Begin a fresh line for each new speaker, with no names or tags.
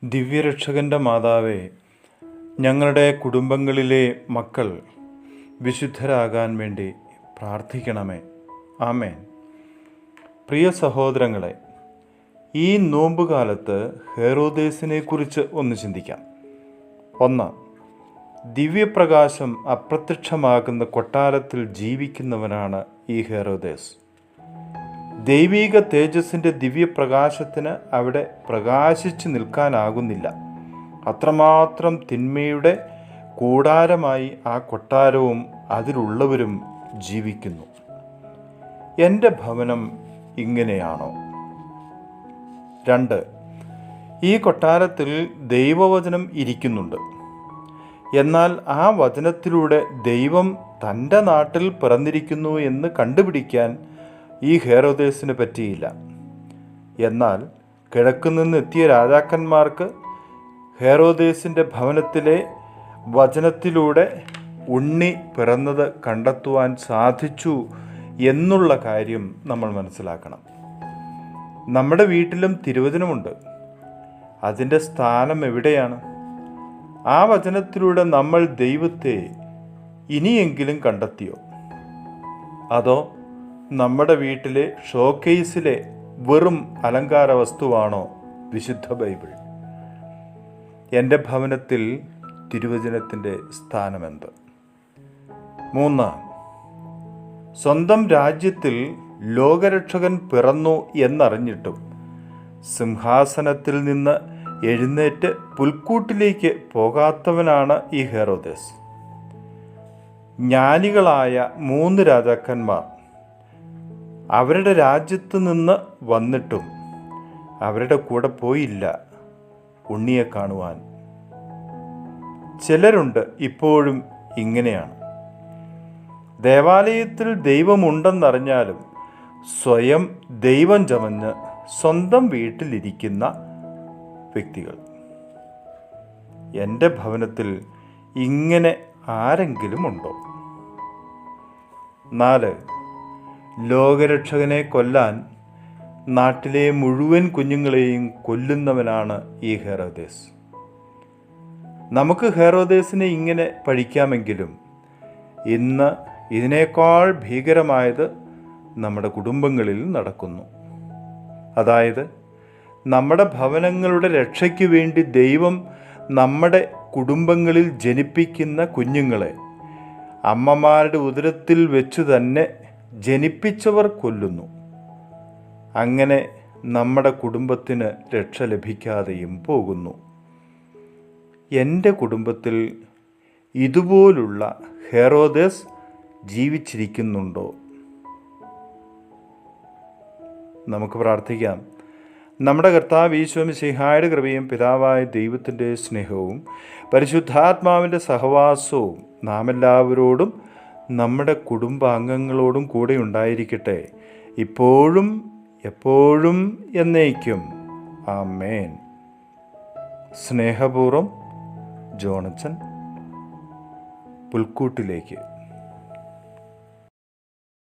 ദിവ്യരക്ഷകൻ്റെ മാതാവേ, ഞങ്ങളുടെ കുടുംബങ്ങളിലെ മക്കൾ വിശുദ്ധരാകാൻ വേണ്ടി പ്രാർത്ഥിക്കണമേ. ആമേൻ. പ്രിയ സഹോദരങ്ങളെ, ഈ നോമ്പുകാലത്ത് ഹെറോദേസിനെ കുറിച്ച് ഒന്ന് ചിന്തിക്കാം. 1. ദിവ്യപ്രകാശം അപ്രത്യക്ഷമാകുന്ന കൊട്ടാരത്തിൽ ജീവിക്കുന്നവനാണ് ഈ ഹെറോദേസ്. ദൈവിക തേജസ്സിൻ്റെ ദിവ്യപ്രകാശത്തിന് അവിടെ പ്രകാശിച്ചു നിൽക്കാനാകുന്നില്ല. അത്രമാത്രം തിന്മയുടെ കൂടാരമായി ആ കൊട്ടാരവും അതിലുള്ളവരും ജീവിക്കുന്നു. എൻ്റെ ഭവനം ഇങ്ങനെയാണോ? 2. ഈ കൊട്ടാരത്തിൽ ദൈവവചനം ഇരിക്കുന്നുണ്ട്. എന്നാൽ ആ വചനത്തിലൂടെ ദൈവം തൻ്റെ നാട്ടിൽ പിറന്നിരിക്കുന്നു എന്ന് കണ്ടുപിടിക്കാൻ ഈ ഹെറോദേസിന് പറ്റിയില്ല. എന്നാൽ കിഴക്കുനിന്ന് എത്തിയ രാജാക്കന്മാർക്ക് ഹെറോദേസിൻ്റെ ഭവനത്തിലെ വചനത്തിലൂടെ ഉണ്ണി പിറന്നത് കണ്ടെത്തുവാൻ സാധിച്ചു എന്നുള്ള കാര്യം നമ്മൾ മനസ്സിലാക്കണം. നമ്മുടെ വീട്ടിലും തിരുവചനമുണ്ട്. അതിൻ്റെ സ്ഥാനം എവിടെയാണ്? ആ വചനത്തിലൂടെ നമ്മൾ ദൈവത്തെ ഇനിയെങ്കിലും കണ്ടെത്തിയോ? അതോ നമ്മുടെ വീട്ടിലെ ഷോക്കേസിലെ വെറും അലങ്കാര വസ്തുവാണോ വിശുദ്ധ ബൈബിൾ? എൻ്റെ ഭവനത്തിൽ തിരുവചനത്തിൻ്റെ സ്ഥാനമെന്ത്? 3. സ്വന്തം രാജ്യത്തിൽ ലോകരക്ഷകൻ പിറന്നു എന്നറിഞ്ഞിട്ടും സിംഹാസനത്തിൽ നിന്ന് എഴുന്നേറ്റ് പുൽക്കൂട്ടിലേക്ക് പോകാത്തവനാണ് ഈ ഹെറോദേസ്. ജ്ഞാനികളായ 3 രാജാക്കന്മാർ അവരുടെ രാജ്യത്ത് നിന്ന് വന്നിട്ടും അവരുടെ കൂടെ പോയില്ല ഉണ്ണിയെ കാണുവാൻ. ചിലരുണ്ട് ഇപ്പോഴും ഇങ്ങനെയാണ്. ദേവാലയത്തിൽ ദൈവമുണ്ടെന്നറിഞ്ഞാലും സ്വയം ദൈവം ചമഞ്ഞ് സ്വന്തം വീട്ടിലിരിക്കുന്ന വ്യക്തികൾ. എൻ്റെ ഭവനത്തിൽ ഇങ്ങനെ ആരെങ്കിലും ഉണ്ടോ? 4. ലോകരക്ഷകനെ കൊല്ലാൻ നാട്ടിലെ മുഴുവൻ കുഞ്ഞുങ്ങളെയും കൊല്ലുന്നവനാണ് ഈ ഹെറോദേസ്. നമുക്ക് ഹെറോദേസിനെ ഇങ്ങനെ പഴിക്കാമെങ്കിലും ഇന്ന് ഇതിനേക്കാൾ ഭീകരമായത് നമ്മുടെ കുടുംബങ്ങളിൽ നടക്കുന്നു. അതായത് നമ്മുടെ ഭവനങ്ങളുടെ രക്ഷയ്ക്ക് വേണ്ടി ദൈവം നമ്മുടെ കുടുംബങ്ങളിൽ ജനിപ്പിക്കുന്ന കുഞ്ഞുങ്ങളെ അമ്മമാരുടെ ഉദരത്തിൽ വെച്ച് തന്നെ ജനിപ്പിച്ചവർ കൊല്ലുന്നു. അങ്ങനെ നമ്മുടെ കുടുംബത്തിന് രക്ഷ ലഭിക്കാതെയും പോകുന്നു. എൻ്റെ കുടുംബത്തിൽ ഇതുപോലുള്ള ഹെറോദേസ് ജീവിച്ചിരിക്കുന്നുണ്ടോ? നമുക്ക് പ്രാർത്ഥിക്കാം. നമ്മുടെ കർത്താവ് ഈശോ മിശിഹായുടെ കൃപയും പിതാവായ ദൈവത്തിൻ്റെ സ്നേഹവും പരിശുദ്ധാത്മാവിൻ്റെ സഹവാസവും നാം എല്ലാവരോടും നമ്മുടെ കുടുംബാംഗങ്ങളോടും കൂടെ ഉണ്ടായിരിക്കട്ടെ, ഇപ്പോഴും എപ്പോഴും എന്നേക്കും. ആമേൻ. സ്നേഹപൂർവ്വം, ജോണച്ചൻ, പുൽക്കൂട്ടിലേക്ക്.